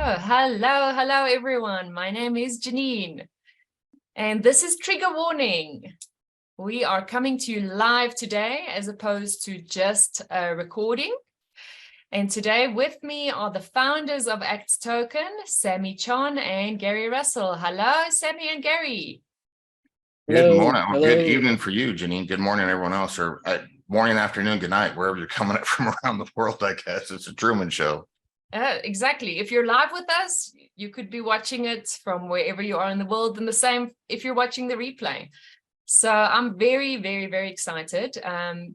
Hello everyone. My name is Janine and this is Trigger Warning. We are coming to you live today as opposed to just a recording. And today with me are the founders of Acts Token, Sammy Chon and Gary Russell. Hello, Sammy and Gary. Good morning or good evening for you, Janine. Good morning, everyone else, or morning, afternoon, good night, wherever you're coming up from around the world. I guess it's a Truman Show. Exactly. If you're live with us, you could be watching it from wherever you are in the world, and the same if you're watching the replay. So I'm very, very, very excited.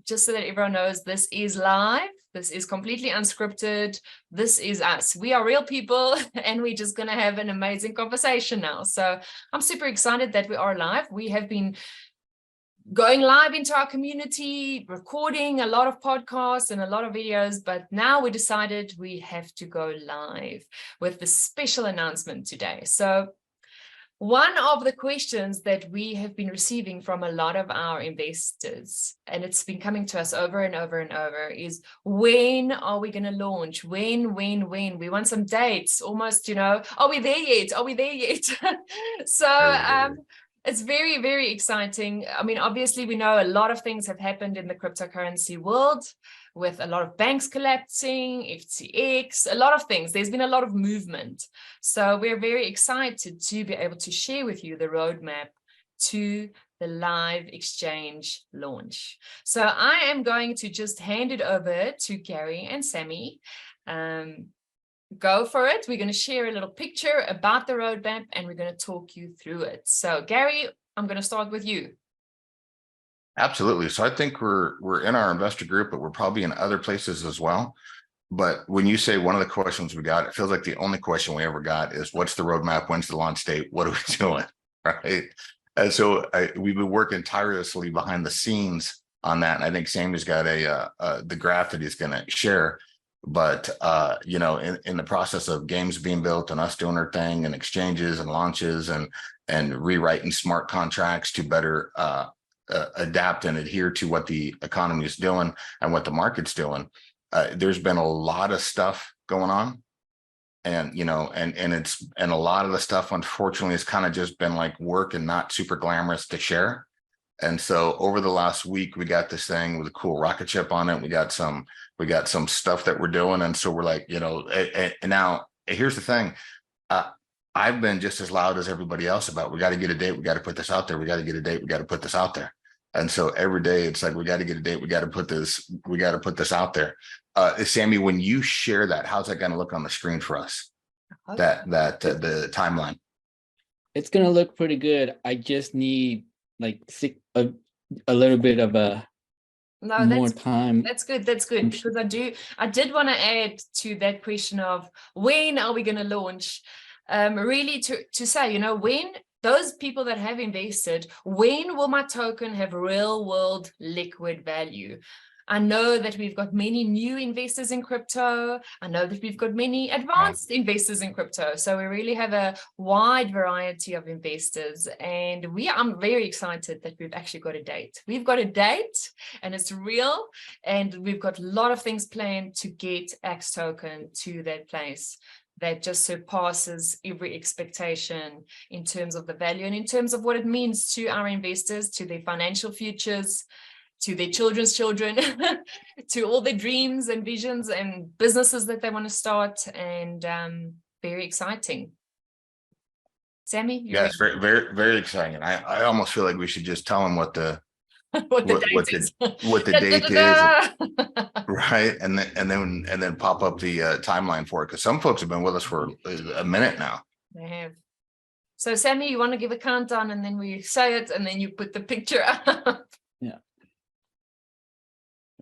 Just so that everyone knows, this is live. This is completely unscripted. This is us. We are real people, and we're just going to have an amazing conversation now. So I'm super excited that we are live. We have been going live into our community, recording a lot of podcasts and a lot of videos, but now we decided we have to go live with the special announcement today. So one of the questions that we have been receiving from a lot of our investors, and it's been coming to us over and over and over, is when are we going to launch? When? We want some dates, almost, are we there yet? Are we there yet? So it's very, very exciting. I mean, obviously, we know a lot of things have happened in the cryptocurrency world with a lot of banks collapsing, FTX, a lot of things. There's been a lot of movement. So we're very excited to be able to share with you the roadmap to the live exchange launch. So I am going to just hand it over to Gary and Sammy. Go for it. We're going to share a little picture about the roadmap and we're going to talk you through it. So Gary, I'm going to start with you. Absolutely. So I think we're in our investor group, but we're probably in other places as well. But when you say one of the questions we got, it feels like the only question we ever got is what's the roadmap? When's the launch date? What are we doing? Right. And so we've been working tirelessly behind the scenes on that. And I think Sammy's got the graph that he's going to share. But, in the process of games being built and us doing our thing and exchanges and launches and rewriting smart contracts to better adapt and adhere to what the economy is doing and what the market's doing, there's been a lot of stuff going on. And, and a lot of the stuff, unfortunately, has kind of just been like work and not super glamorous to share. And so over the last week, we got this thing with a cool rocket ship on it. We got some stuff that we're doing. And so we're like, and now here's the thing. I've been just as loud as everybody else about, we got to get a date. We got to put this out there. We got to get a date. We got to put this out there. And so every day it's like, we got to get a date. We got to put this out there. Sammy, when you share that, how's that going to look on the screen for us? Okay. The timeline. It's going to look pretty good. I just need like a little bit of more time. That's good because I did want to add to that question of when are we going to launch, really to say, when those people that have invested, when will my token have real world liquid value? I know that we've got many new investors in crypto. I know that we've got many advanced investors in crypto. So we really have a wide variety of investors. And I'm very excited that we've actually got a date. We've got a date and it's real. And we've got a lot of things planned to get Axe Token to that place that just surpasses every expectation in terms of the value and in terms of what it means to our investors, to their financial futures, to their children's children, to all their dreams and visions and businesses that they want to start, and very exciting. Sammy? Yes, very, very, very exciting. I almost feel like we should just tell them what the date is, right? And then pop up the timeline for it, because some folks have been with us for a minute now. They have. So Sammy, you want to give a countdown, and then we say it, and then you put the picture up. Yeah.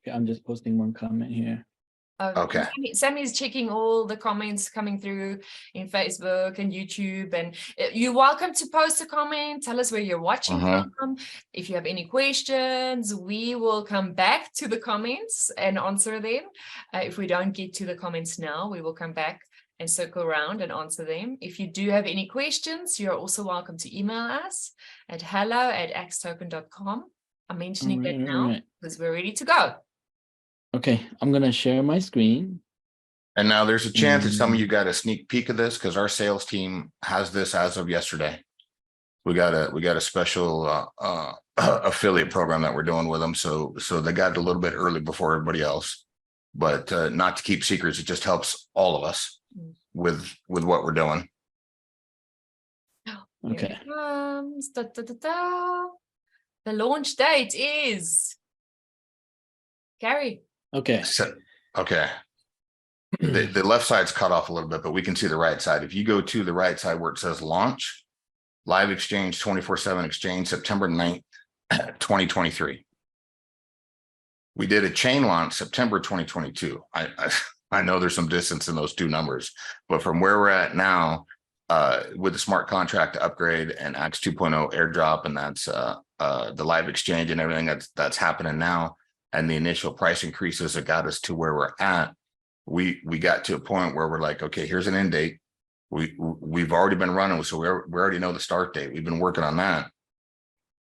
Okay, I'm just posting one comment here. Okay. Sammy's checking all the comments coming through in Facebook and YouTube, and you're welcome to post a comment. Tell us where you're watching from. If you have any questions, we will come back to the comments and answer them. If we don't get to the comments now, we will come back and circle around and answer them. If you do have any questions, you're also welcome to email us at hello@axetoken.com. I'm mentioning that now because we're ready to go. Okay, I'm going to share my screen. And now there's a chance that some of you got a sneak peek of this because our sales team has this as of yesterday. We got a special affiliate program that we're doing with them. So they got it a little bit early before everybody else, but not to keep secrets. It just helps all of us with what we're doing. Okay. Here it comes. Da, da, da, da. The launch date is Gary. Okay. So, okay. The left side's cut off a little bit, but we can see the right side. If you go to the right side where it says launch, live exchange, 24/7 exchange, September 9th, 2023. We did a chain launch September 2022. I know there's some distance in those two numbers, but from where we're at now, with the smart contract upgrade and Axe 2.0 airdrop, and that's the live exchange and everything that's happening now, and the initial price increases that got us to where we're at, we got to a point where we're like, okay, here's an end date. We've already been running, so we already know the start date. We've been working on that,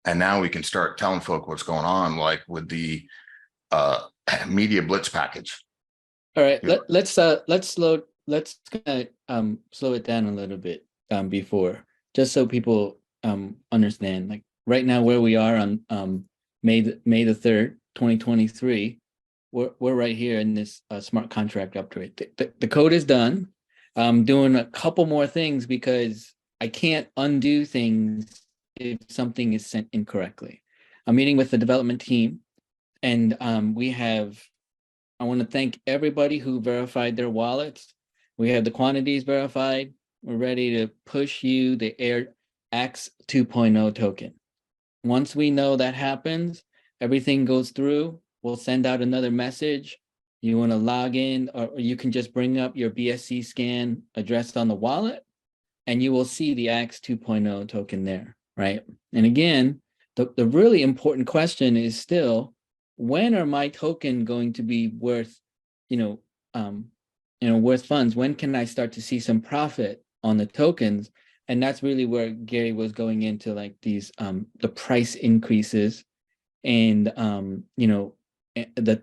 and now we can start telling folk what's going on, like with the media blitz package. All right, let's slow it down a little bit before, just so people understand. Like right now, where we are on May the 3rd, 2023, we're right here in this smart contract upgrade. The code is done. I'm doing a couple more things because I can't undo things if something is sent incorrectly. I'm meeting with the development team, and I want to thank everybody who verified their wallets. We have the quantities verified. We're ready to push you the Axe 2.0 token. Once we know that happens, everything goes through. We'll send out another message. You want to log in, or you can just bring up your BSC scan address on the wallet, and you will see the Axe 2.0 token there, right? And again, the really important question is still, when are my token going to be worth, worth funds? When can I start to see some profit on the tokens? And that's really where Gary was going into, like these the price increases and the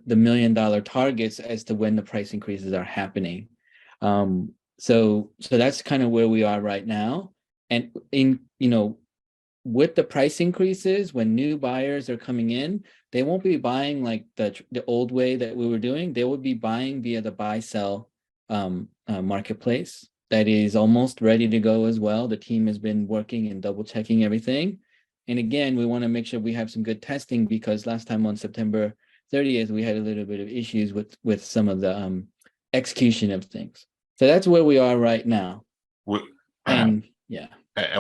$1 million targets as to when the price increases are happening. So that's kind of where we are right now. And with the price increases, when new buyers are coming in, they won't be buying like the old way that we were doing. They would be buying via the buy sell marketplace that is almost ready to go as well. The team has been working and double checking everything. And again, we want to make sure we have some good testing, because last time on September 30th, we had a little bit of issues with some of the execution of things. So that's where we are right now. And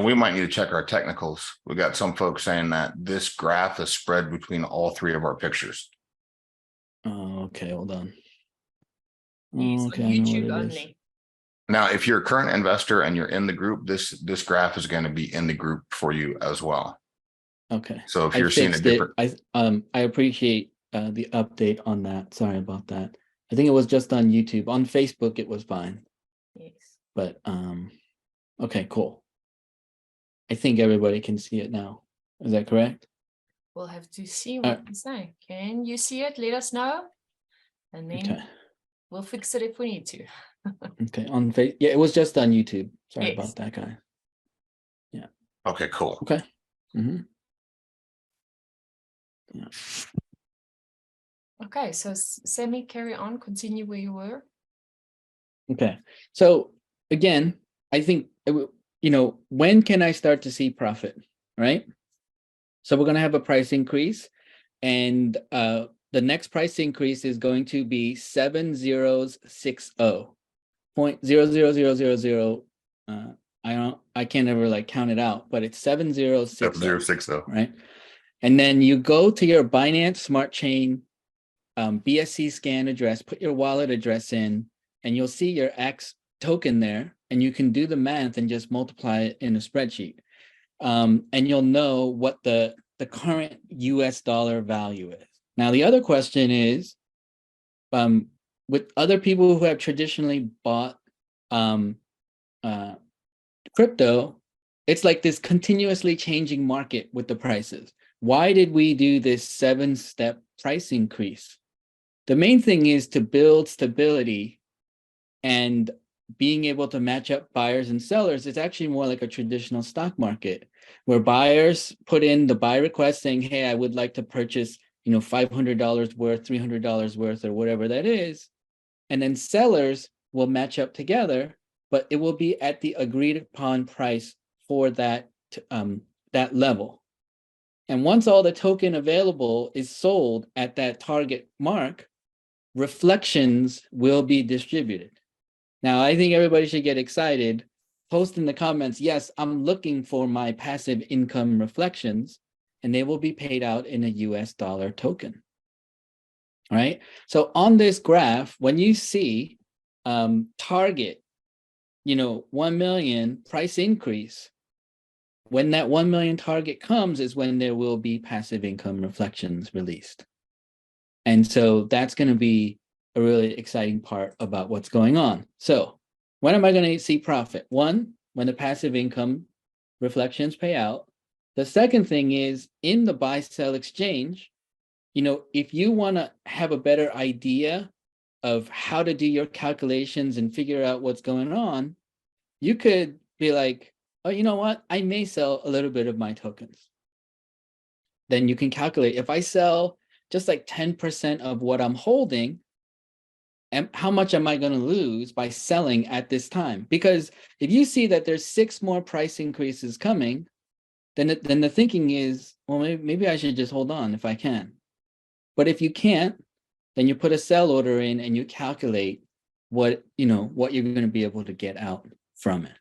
we might need to check our technicals. We got some folks saying that this graph is spread between all three of our pictures. Oh, okay, hold on. Okay, YouTube only. Now, if you're a current investor and you're in the group, this graph is going to be in the group for you as well. Okay. So if you're seeing a different, I appreciate the update on that. Sorry about that. I think it was just on YouTube. On Facebook, it was fine. Yes. But okay, cool. I think everybody can see it now. Is that correct? We'll have to see what you say. Can you see it? Let us know, and then we'll fix it if we need to. Okay, on Facebook. Yeah, it was just on YouTube. Sorry about that, guy. Yeah. Okay, cool. Okay. Mm-hmm. Yeah. Okay, so Sammy, carry on, continue where you were. Okay, so again, I think, when can I start to see profit, right? So we're going to have a price increase, and the next price increase is going to be 7060.00000. I can't ever count it out, but it's 7060. 7060. Right? And then you go to your Binance Smart Chain BSC scan address, put your wallet address in, and you'll see your Axe token there, and you can do the math and just multiply it in a spreadsheet. And you'll know what the current US dollar value is. Now, the other question is, with other people who have traditionally bought crypto, it's like this continuously changing market with the prices. Why did we do this 7-step price increase? The main thing is to build stability And being able to match up buyers and sellers is actually more like a traditional stock market, where buyers put in the buy request saying, hey, I would like to purchase, $500 worth, $300 worth, or whatever that is. And then sellers will match up together, but it will be at the agreed upon price for that level. And once all the token available is sold at that target mark, reflections will be distributed. Now, I think everybody should get excited. Post in the comments, yes, I'm looking for my passive income reflections, and they will be paid out in a US dollar token. All right. So on this graph, when you see target, 1 million price increase, when that 1 million target comes is when there will be passive income reflections released. And so that's going to be a really exciting part about what's going on. So when am I going to see profit? One, when the passive income reflections pay out. The second thing is in the buy sell exchange, if you want to have a better idea of how to do your calculations and figure out what's going on, you could be like, oh, you know what? I may sell a little bit of my tokens. Then you can calculate if I sell just like 10% of what I'm holding, and how much am I going to lose by selling at this time? Because if you see that there's 6 more price increases coming, then the thinking is, well, maybe I should just hold on if I can. But if you can't, then you put a sell order in and you calculate what you're going to be able to get out from it.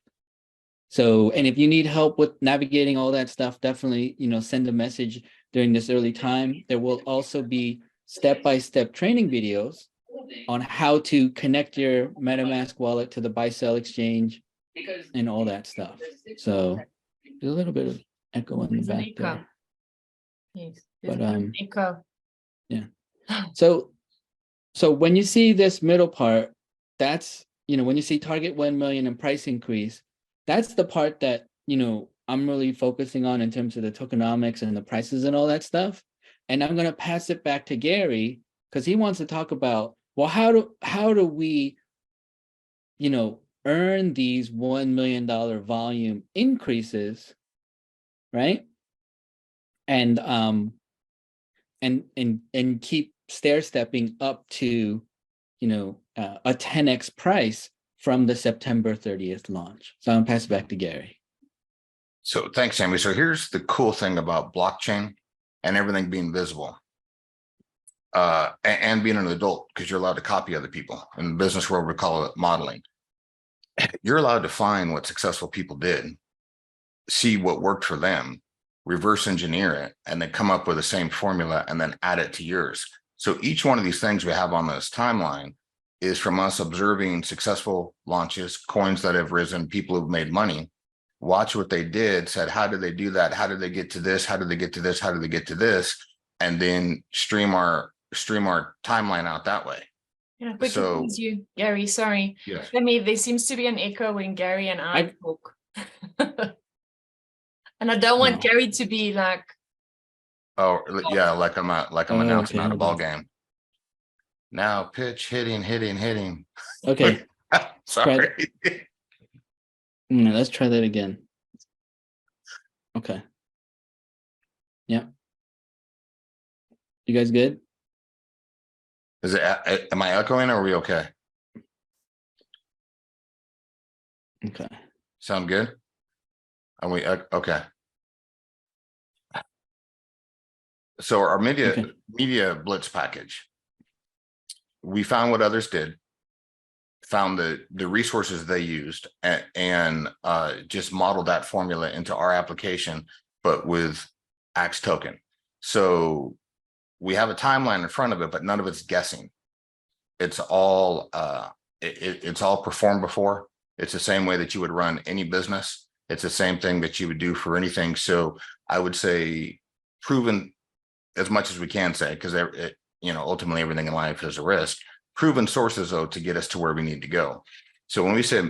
So, and if you need help with navigating all that stuff, definitely, send a message during this early time. There will also be step-by-step training videos on how to connect your MetaMask wallet to the buy-sell exchange and all that stuff. So there's a little bit of echo in the back there. Yes, But echo. Yeah. So when you see this middle part, that's, when you see target 1 million and price increase, that's the part that, I'm really focusing on in terms of the tokenomics and the prices and all that stuff. And I'm going to pass it back to Gary because he wants to talk about, well, how do we, earn these $1 million volume increases, right? And keep stair stepping up to, a 10x price from the September 30th launch. So I'm gonna pass it back to Gary. So thanks, Sammy. So here's the cool thing about blockchain and everything being visible. And being an adult, because you're allowed to copy other people. In the business world, we call it modeling. You're allowed to find what successful people did, see what worked for them, reverse engineer it, and then come up with the same formula and then add it to yours. So each one of these things we have on this timeline is from us observing successful launches, coins that have risen, people who've made money, watch what they did, said, how did they do that? How did they get to this? How did they get to this? How did they get to this? And then stream our timeline out that way. Yeah, quick to you, Gary, sorry. Yes. I mean, there seems to be an echo when Gary and I talk. And I don't want Gary to be like, oh yeah, like I'm announcing okay, out a ball game. Now pitch, hitting. Okay. Sorry. Let's try that again. Okay. Yeah. You guys good? Is it? Am I echoing? Or are we okay? Okay. Sound good? Are we okay? So our media blitz package, we found what others did, found the resources they used, and just modeled that formula into our application, but with Axe token. So we have a timeline in front of it, but none of it's guessing. It's all it's all performed before. It's the same way that you would run any business. It's the same thing that you would do for anything. So I would say proven, as much as we can say, because ultimately everything in life is a risk. Proven sources, though, to get us to where we need to go. So when we say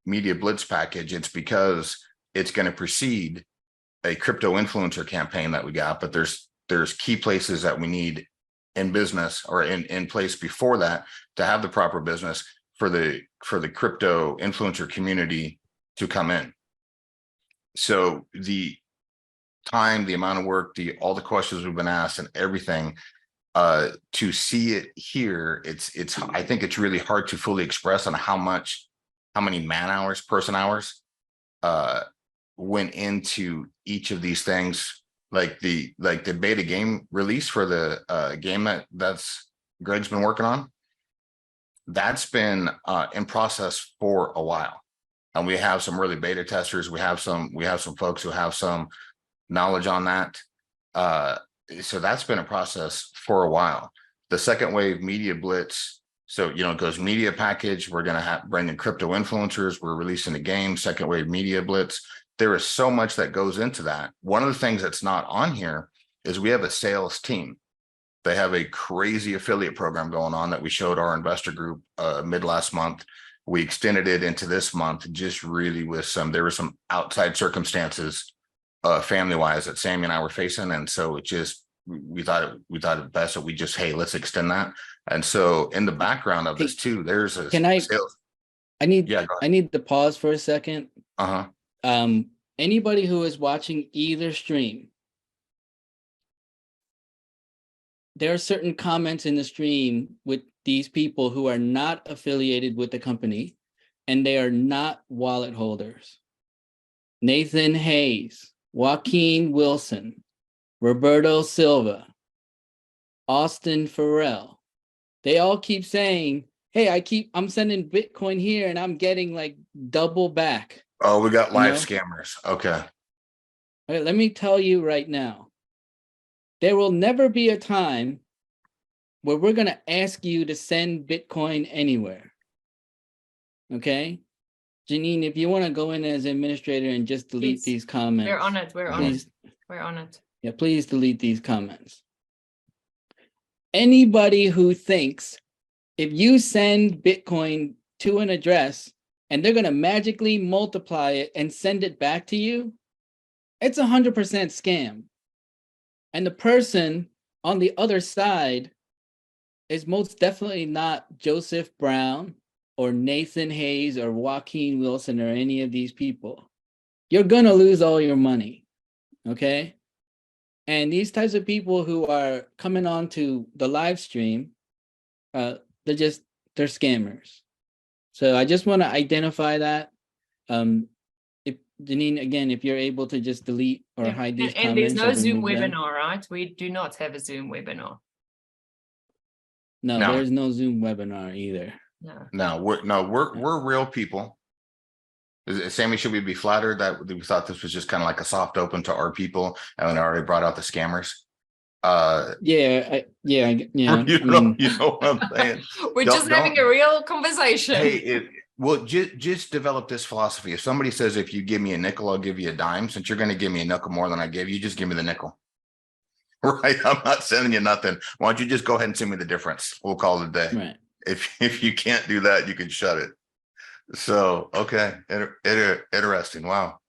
media blitz package, it's because it's going to precede a crypto influencer campaign that we got, but there's key places that we need in business or in place before that to have the proper business. for the crypto influencer community to come in. So the time, the amount of work, all the questions we've been asked and everything, to see it here, it's I think it's really hard to fully express on how many man hours, person hours went into each of these things. Like the beta game release for the game that's Greg's been working on, that's been in process for a while, and we have some early beta testers. We have some folks who have some knowledge on that. So that's been a process for a while. The second wave media blitz, so it goes media package. We're going to bring in crypto influencers. We're releasing a game, second wave media blitz. There is so much that goes into that. One of the things that's not on here is we have a sales team. They have a crazy affiliate program going on that we showed our investor group mid last month. We extended it into this month, just really with there were some outside circumstances, family wise, that Sammy and I were facing. And so it just, we thought it best that we just, hey, let's extend that. And so in the background of this too, there's a sales. I need to pause for a second. Uh-huh. Anybody who is watching either stream, there are certain comments in the stream with these people who are not affiliated with the company, and they are not wallet holders. Nathan Hayes, Joaquin Wilson, Roberto Silva, Austin Farrell. They all keep saying, hey, I'm sending Bitcoin here and I'm getting like double back. Oh, we got live scammers. Okay. All right, let me tell you right now, there will never be a time where we're going to ask you to send Bitcoin anywhere. Okay? Janine, if you want to go in as administrator and just delete these comments. We're on it. We're on it. Yeah, please delete these comments. Anybody who thinks if you send Bitcoin to an address and they're going to magically multiply it and send it back to you, it's 100% scam. And the person on the other side is most definitely not Joseph Brown or Nathan Hayes or Joaquin Wilson or any of these people. You're going to lose all your money, okay? And these types of people who are coming on to the live stream, they're scammers. So I just want to identify that. If Janine, again, if you're able to just delete or hide these comments. And there's no Zoom webinar, right? We do not have a Zoom webinar. No, there's no Zoom webinar either. No, we're real people. Sammy, should we be flattered that we thought this was just kind of like a soft open to our people, and then I already brought out the scammers? You know what I'm saying? We're just having a real conversation. Hey, just develop this philosophy. If somebody says, if you give me a nickel, I'll give you a dime, since you're going to give me a nickel more than I gave you, just give me the nickel. Right? I'm not sending you nothing. Why don't you just go ahead and send me the difference? We'll call it a day. Right. If you can't do that, you can shut it. So, okay. Interesting. Wow.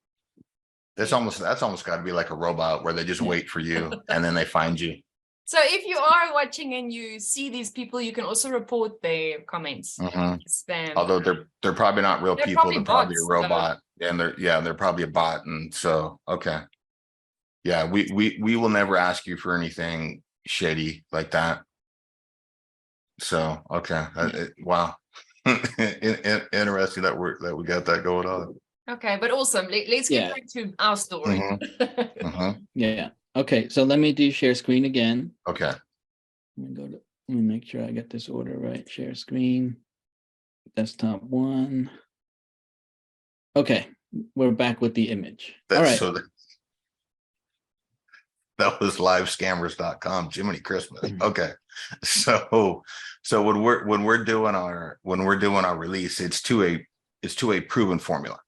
That's almost got to be like a robot where they just wait for you and then they find you. So if you are watching and you see these people, you can also report their comments. Spam. Although they're probably not real people, they're probably a robot, and they're probably a bot. And so, okay. Yeah, we will never ask you for anything shady like that. So, okay. Wow. Interesting that we got that going on. Okay, but awesome. Let's get back to our story. Yeah. Okay, so let me do share screen again. Okay. Let me make sure I get this order right. Share screen, desktop 1. Okay, we're back with the image. All right. So that was livescammers.com. Jiminy Christmas. Okay. So when we're doing our release, it's to a proven formula.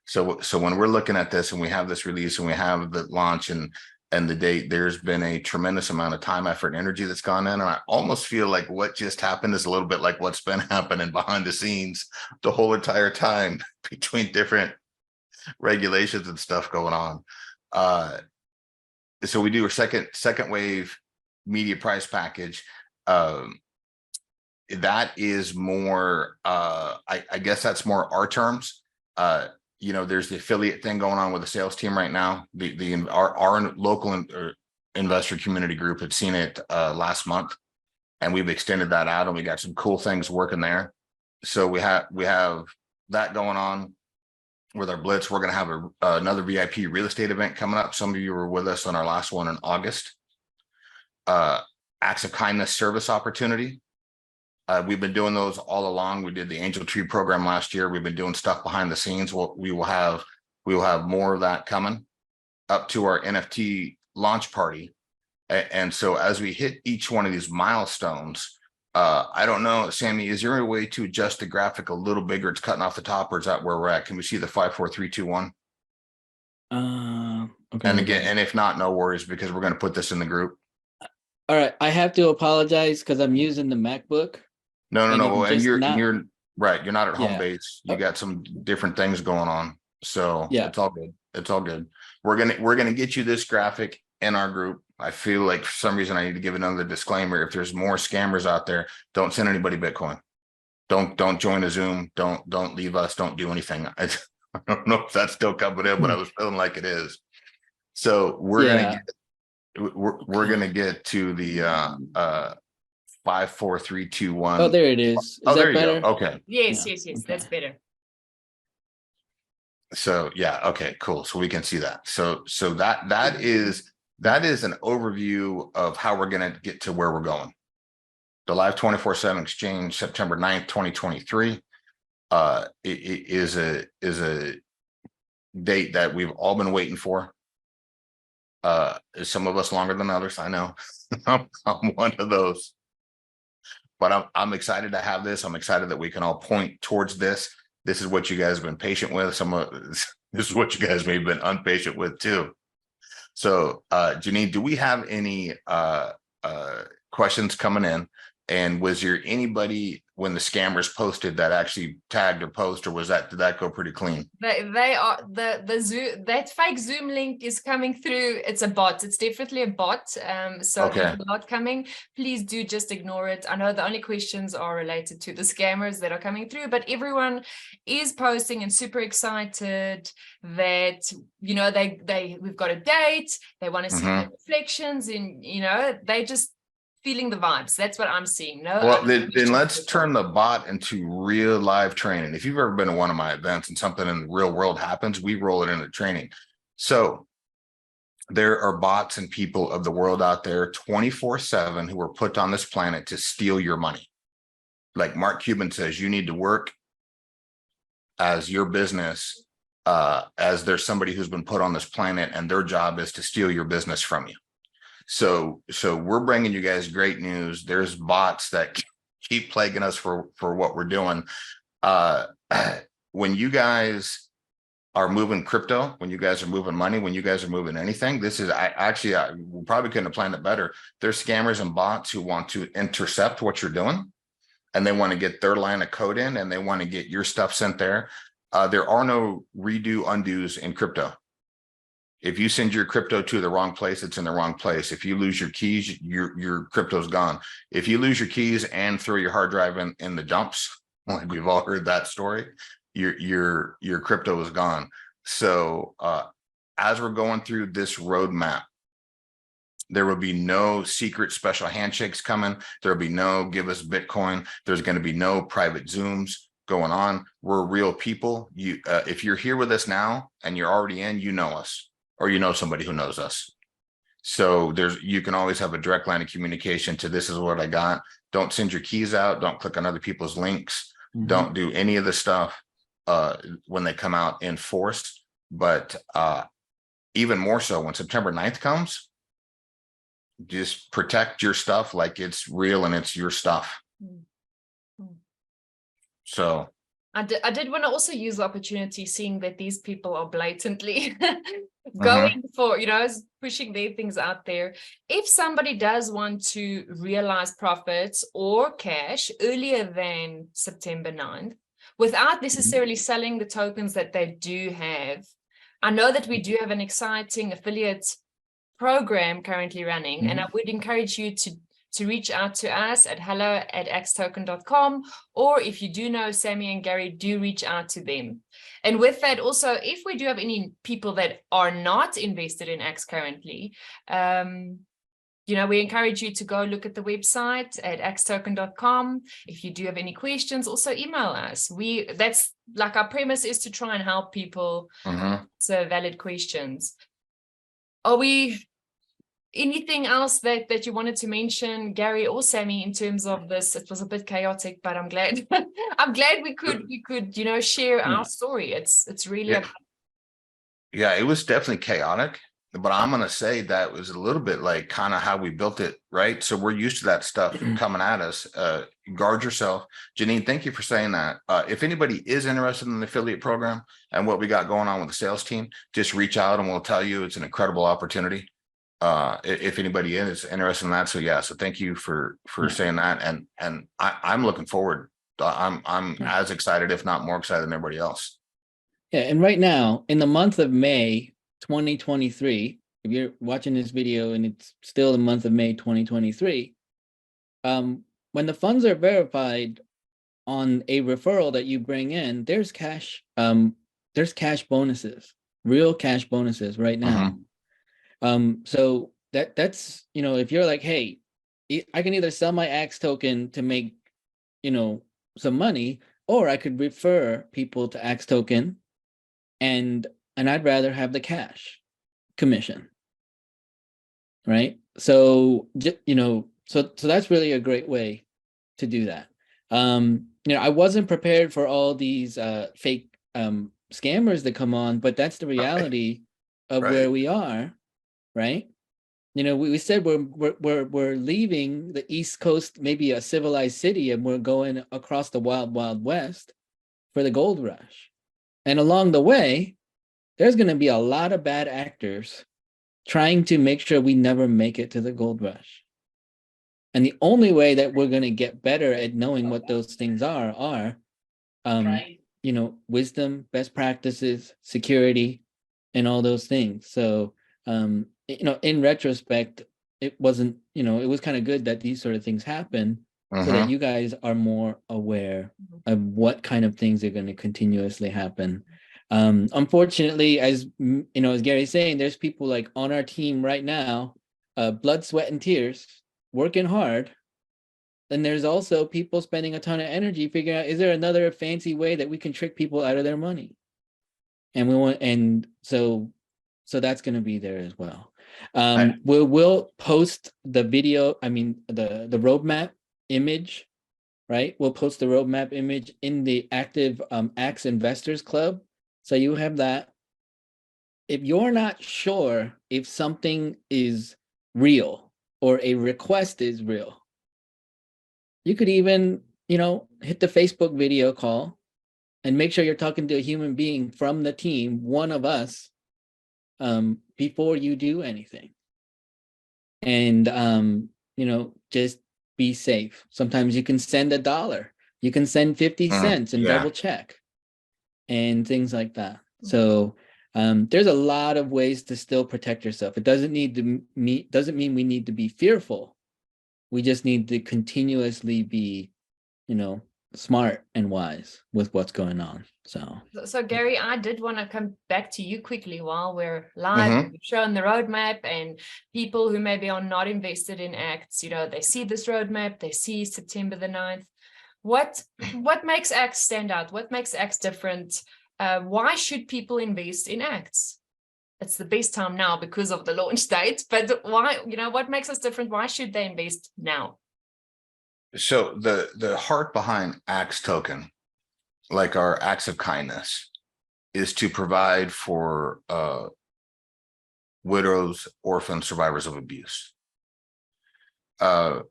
So when we're looking at this and we have this release and we have the launch and the date, there's been a tremendous amount of time, effort, and energy that's gone in. And I almost feel like what just happened is a little bit like what's been happening behind the scenes the whole entire time between different regulations and stuff going on. So we do a second wave media price package. that is more, I guess that's more our terms. You know, there's the affiliate thing going on with the sales team right now. Our local investor community group had seen it last month, and we've extended that out, and we got some cool things working there. So we have that going on with our blitz. We're going to have another VIP real estate event coming up. Some of you were with us on our last one in August. Acts of kindness service opportunity. We've been doing those all along. We did the Angel Tree program last year. We've been doing stuff behind the scenes. We will have more of that coming up to our NFT launch party. And so as we hit each one of these milestones, I don't know, Sammy, is there a way to adjust the graphic a little bigger? It's cutting off the top, or is that where we're at? Can we see the 5, 4, 3, 2, 1? Okay. And again, and if not, no worries, because we're going to put this in the group. All right, I have to apologize because I'm using the MacBook. No. And you're right. You're not at home Yeah. base. You got some different things going on. So Yeah. it's all good. It's all good. We're gonna get you this graphic in our group. I feel like for some reason I need to give another disclaimer. If there's more scammers out there, don't send anybody Bitcoin. Don't join a Zoom. Don't leave us. Don't do anything. I don't know if that's still coming in, but I was feeling like it is. So we're gonna get to the 5, 4, 3, 2, 1. Oh, there it is. Is Oh, that there you better? go. Okay. Yes, Yeah, yes, yes, okay. that's better. So yeah, okay, cool. So we can see that. So that is an overview of how we're going to get to where we're going. The live 24/7 exchange, September 9th, 2023. It is a date that we've all been waiting for. Some of us longer than others, I know. I'm one of those. But I'm excited to have this. I'm excited that we can all point towards this. This is what you guys have been patient with. This is what you guys may have been impatient with too. So, Janine, do we have any questions coming in? And was there anybody when the scammers posted that actually tagged or post, or did that go pretty clean? They are the Zoom, that fake Zoom link is coming through. It's a bot. It's definitely a bot. So Okay. there's a lot coming. Please do just ignore it. I know the only questions are related to the scammers that are coming through, but everyone is posting and super excited that, you know, we've got a date. They want to see the reflections, and you know, they just feeling the vibes. That's what I'm seeing. No. Well, then let's turn the bot into real live training. If you've ever been to one of my events and something in the real world happens, we roll it into training. So there are bots and people of the world out there 24/7 who are put on this planet to steal your money. Like Mark Cuban says, you need to work as your business, as there's somebody who's been put on this planet and their job is to steal your business from you. So we're bringing you guys great news. There's bots that keep plaguing us for what we're doing. When you guys are moving crypto, when you guys are moving money, when you guys are moving anything, we probably couldn't have planned it better. There's scammers and bots who want to intercept what you're doing, and they want to get their line of code in, and they want to get your stuff sent there. There are no redo undos in crypto. If you send your crypto to the wrong place, it's in the wrong place. If you lose your keys, your crypto's gone. If you lose your keys and throw your hard drive in the dumps, like we've all heard that story, your crypto is gone. So as we're going through this roadmap, there will be no secret special handshakes coming. There will be no give us Bitcoin. There's going to be no private Zooms going on. We're real people. If you're here with us now and you're already in, you know us, or you know somebody who knows us. So you can always have a direct line of communication to this is what I got. Don't send your keys out. Don't click on other people's links. Don't do any of the stuff when they come out in force. But even more so when September 9th comes, just protect your stuff like it's real and it's your stuff. So I did want to also use the opportunity, seeing that these people are blatantly going for, you know, pushing their things out there. If somebody does want to realize profits or cash earlier than September 9th, without necessarily selling the tokens that they do have, I know that we do have an exciting affiliate program currently running, and I would encourage you to reach out to us at hello@axtoken.com, or if you do know Sammy and Gary, do reach out to them. And with that, also, if we do have any people that are not invested in Axe currently, we encourage you to go look at the website at axtoken.com. If you do have any questions, also email us. That's like our premise is to try and help people answer valid questions. Are we anything else that you wanted to mention, Gary or Sammy, in terms of this? It was a bit chaotic, but I'm glad I'm glad we could share our story. It's really yeah, it was definitely chaotic. But I'm going to say that was a little bit like kind of how we built it, right? So we're used to that stuff coming at us. Guard yourself. Janine, thank you for saying that. If anybody is interested in the affiliate program and what we got going on with the sales team, just reach out and we'll tell you it's an incredible opportunity. If anybody is interested in that. So yeah, so thank you for saying that. And I'm looking forward. I'm as excited, if not more excited than everybody else. Yeah, and right now, in the month of May 2023, if you're watching this video and it's still the month of May 2023, when the funds are verified on a referral that you bring in, there's cash bonuses, real cash bonuses right now. So that's if you're like, hey, I can either sell my Axe token to make some money, or I could refer people to Axe token, and I'd rather have the cash commission, right? So so that's really a great way to do that. I wasn't prepared for all these fake scammers that come on, but that's the reality of where we are, right? We said we're leaving the East Coast, maybe a civilized city, and we're going across the wild, wild west for the gold rush. And along the way, there's going to be a lot of bad actors trying to make sure we never make it to the gold rush. And the only way that we're going to get better at knowing what those things are wisdom, best practices, security, and all those things. So, in retrospect, it wasn't, it was kind of good that these sort of things happen so that you guys are more aware of what kind of things are going to continuously happen. Unfortunately, as Gary's saying, there's people like on our team right now, blood, sweat, and tears, working hard. Then there's also people spending a ton of energy figuring out, is there another fancy way that we can trick people out of their money? And so that's going to be there as well. We'll post the video. I mean, the roadmap image, right? We'll post the roadmap image in the active Axe Investors Club. So you have that. If you're not sure if something is real or a request is real, you could even, hit the Facebook video call and make sure you're talking to a human being from the team, one of us, before you do anything. And, just be safe. Sometimes you can send $1, you can send 50 cents and double check and things like that. So there's a lot of ways to still protect yourself. It doesn't mean we need to be fearful. We just need to continuously be, smart and wise with what's going on. So Gary, I did want to come back to you quickly while we're live. We've shown the roadmap, and people who maybe are not invested in Axe, they see this roadmap, they see September the 9th. What makes Axe stand out? What makes Axe different? Why should people invest in Axe? It's the best time now because of the launch date, but why, what makes us different? Why should they invest now? So the heart behind Axe token, like our acts of kindness, is to provide for widows, orphans, survivors of abuse, to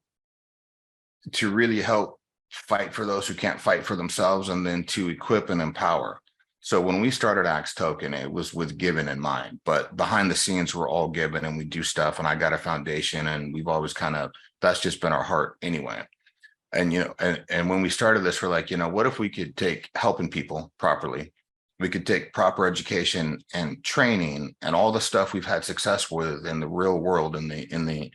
really help fight for those who can't fight for themselves, and then to equip and empower. So when we started Axe token, it was with giving in mind, but behind the scenes, we're all giving and we do stuff, and I got a foundation, and we've always that's just been our heart anyway. And, and when we started this, we're like, what if we could take helping people properly? We could take proper education and training and all the stuff we've had success with in the real world, in the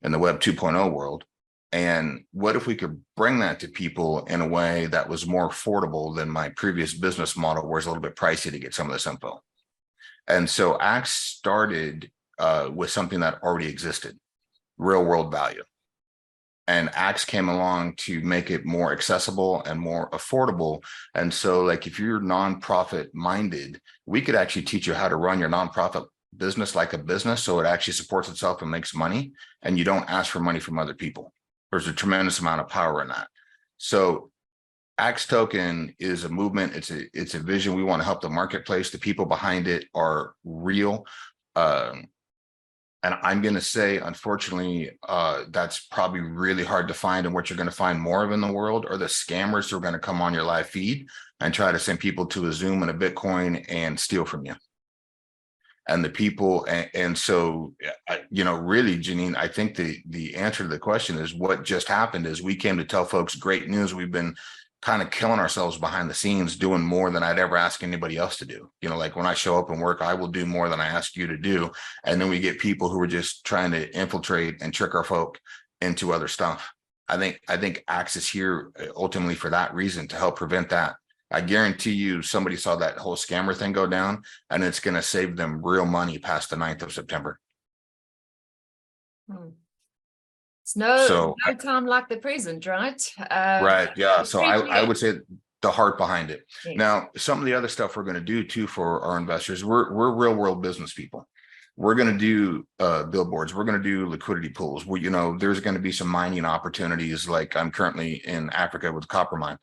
web 2.0 world, And what if we could bring that to people in a way that was more affordable than my previous business model, where it's a little bit pricey to get some of this info? And so Axe started with something that already existed, real world value. And Axe came along to make it more accessible and more affordable. And so, like, if you're nonprofit minded, we could actually teach you how to run your nonprofit business like a business, so it actually supports itself and makes money, and you don't ask for money from other people. There's a tremendous amount of power in that. So Axe Token is a movement. It's a vision. We want to help the marketplace. The people behind it are real. And I'm going to say, unfortunately, that's probably really hard to find. And what you're going to find more of in the world are the scammers who are going to come on your live feed and try to send people to a Zoom and a Bitcoin and steal from you. And the people, and so, you know, really, Janine, I think the answer to the question is, what just happened is we came to tell folks great news. We've been kind of killing ourselves behind the scenes, doing more than I'd ever ask anybody else to do. You know, like when I show up and work, I will do more than I ask you to do. And then we get people who are just trying to infiltrate and trick our folk into other stuff. I think Axe is here ultimately for that reason, to help prevent that. I guarantee you somebody saw that whole scammer thing go down, and it's going to save them real money past the 9th of September. It's no So, time like the present, right? Right. Yeah. So I appreciate- would say the heart behind it. Yes. Now, some of the other stuff we're going to do too for our investors, we're real world business people. We're going to do billboards. We're going to do liquidity pools. We, you know, there's going to be some mining opportunities. Like I'm currently in Africa with copper mine.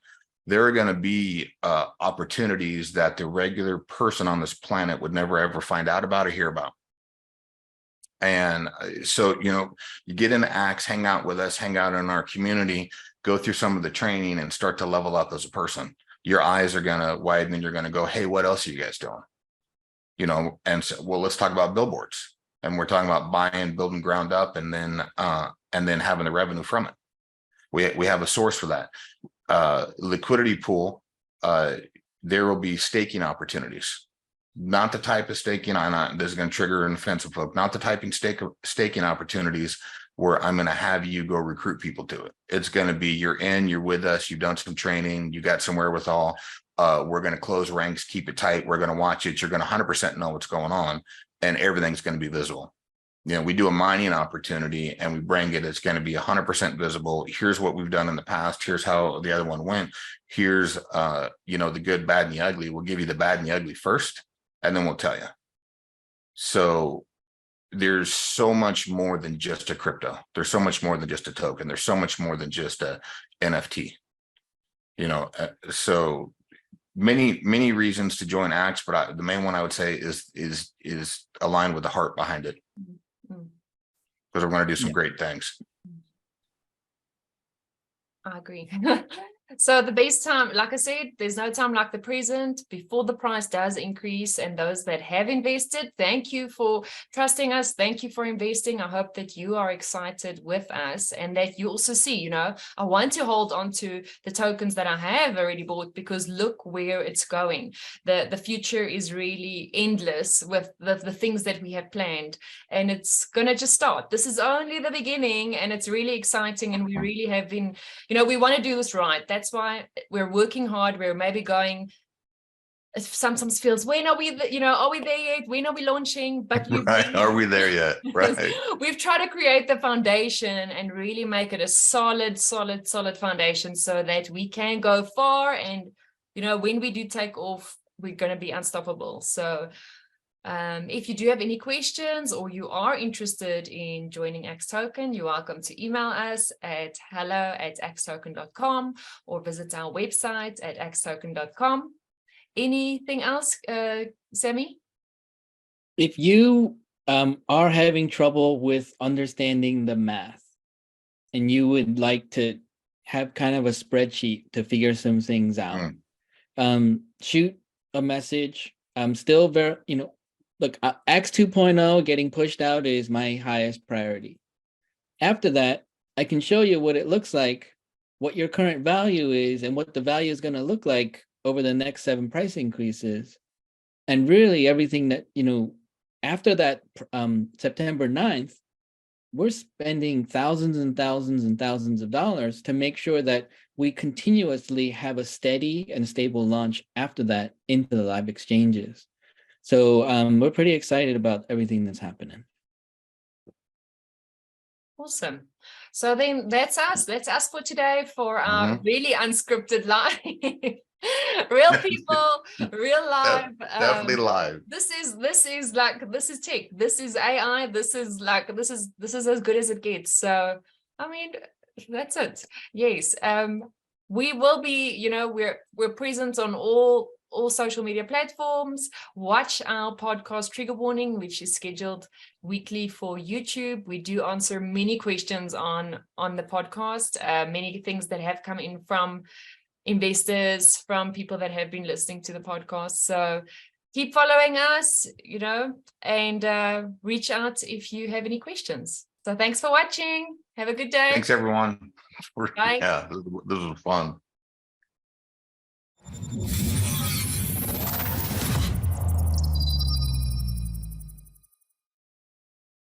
There are going to be opportunities that the regular person on this planet would never ever find out about or hear about. And so, you know, you get into Axe, hang out with us, hang out in our community, go through some of the training and start to level up as a person. Your eyes are going to widen and you're going to go, hey, what else are you guys doing? You know, and so, well, let's talk about billboards. And we're talking about buying, building ground up, and then having the revenue from it. We have a source for that. Liquidity pool, there will be staking opportunities. Not the type of staking, this is going to trigger an offensive folk, not the typing staking opportunities where I'm going to have you go recruit people to it. It's going to be, you're in, you're with us, you've done some training, you got some wherewithal. We're going to close ranks, keep it tight. We're going to watch it. You're going to 100% know what's going on, and everything's going to be visible. You know, we do a mining opportunity and we bring it, it's going to be 100% visible. Here's what we've done in the past. Here's how the other one went. Here's, you know, the good, bad, and the ugly. We'll give you the bad and the ugly first, and then we'll tell you. So there's so much more than just a crypto. There's so much more than just a token. There's so much more than just a NFT, you know, so many reasons to join Axe, but the main one I would say is aligned with the heart behind it. Because we're going to do some great things. I agree. So the base time, like I said, there's no time like the present. Before the price does increase, and those that have invested, thank you for trusting us. Thank you for investing. I hope that you are excited with us, and that you also see, you know, I want to hold on to the tokens that I have already bought, because look where it's going. The future is really endless with the things that we have planned, and it's going to just start. This is only the beginning, and it's really exciting, and we really have been, you know, we want to do this right. That's why we're working hard. We're maybe going, it sometimes feels, when are we, you know, are we there yet? When are we launching? But Right. Are we there yet? Right. We've tried to create the foundation and really make it a solid foundation, so that we can go far. And, you know, when we do take off, we're going to be unstoppable. So if you do have any questions, or you are interested in joining Axe Token, you're welcome to email us at hello@axetoken.com, or visit our website at axetoken.com. Anything else, Sammy? If you are having trouble with understanding the math, and you would like to have kind of a spreadsheet to figure some things out, shoot a message. I'm still very, you know, look, Axe 2.0 getting pushed out is my highest priority. After that, I can show you what it looks like, what your current value is, and what the value is going to look like over the next 7 price increases. And really everything that, you know, after that September 9th, we're spending thousands and thousands and thousands of dollars to make sure that we continuously have a steady and stable launch after that into the live exchanges. So we're pretty excited about everything that's happening. Awesome. So then that's us. That's us for today for our really unscripted live. Real people, real live. Definitely live. This is tech. This is AI. This is as good as it gets. So I mean, that's it. Yes. We will be, you know, we're present on all social media platforms. Watch our podcast Trigger Warning, which is scheduled weekly for YouTube. We do answer many questions on the podcast, many things that have come in from investors, from people that have been listening to the podcast. So keep following us, you know, and reach out if you have any questions. So thanks for watching. Have a good day. Thanks, everyone. Bye. Yeah, this was fun.